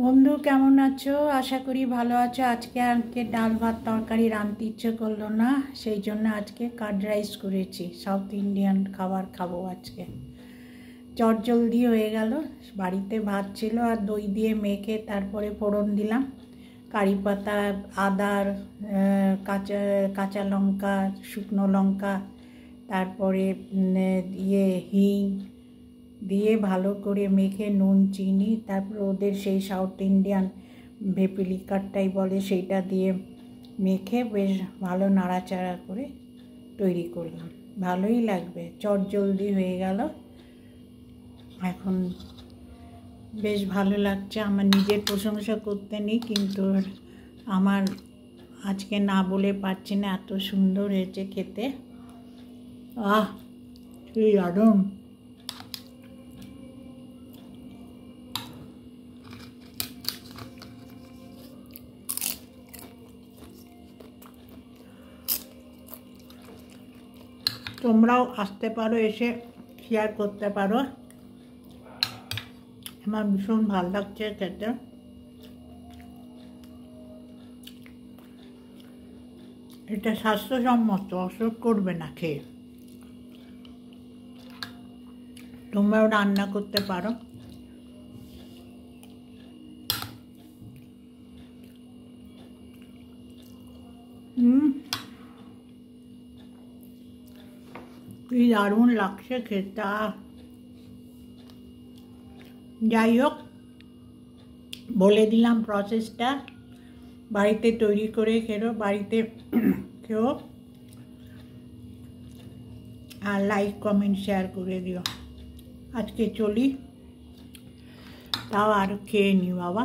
বন্ধু কেমন আছো? আশা করি ভালো আছো। আজকে ডাল ভাত তরকারি রাঁধতে ইচ্ছে করলো না, সেই জন্য আজকে কার্ড রাইস করেছি। সাউথ ইন্ডিয়ান খাবার খাবো আজকে। চটজলদি হয়ে গেল। বাড়িতে ভাত ছিল আর দই দিয়ে মেখে তারপরে ফোড়ন দিলাম। কারি পাতা, আদার, কাঁচা কাঁচা লঙ্কা, শুকনো লঙ্কা, তারপরে হিং দিয়ে ভালো করে মেখে নুন চিনি, তারপর ওদের সেই সাউথ ইন্ডিয়ান ভেপিলিকারটাই বলে সেইটা দিয়ে মেখে বেশ ভালো নাড়াচাড়া করে তৈরি করলাম। ভালোই লাগবে, চটজলদি হয়ে গেল। এখন বেশ ভালো লাগছে। আমার নিজের প্রশংসা করতে নেই, কিন্তু আমার আজকে না বলে পারছি না, এত সুন্দর হয়েছে খেতে। কি দারুণ! তোমরাও আসতে পারো, এসে শেয়ার করতে পারো। আমার ভীষণ ভালো লাগছে খেতে। এটা স্বাস্থ্যসম্মত, অসুখ করবে না খেয়ে। তোমরাও রান্না করতে পারো। কি দারুণ লাগছে খেতে। যাই হোক, বলে দিলাম প্রসেসটা। বাড়িতে তৈরি করে খেলো, বাড়িতে খেও, আর লাইক কমেন্ট শেয়ার করে দিও। আজকে চলি, তাও আর খেয়ে নি বাবা।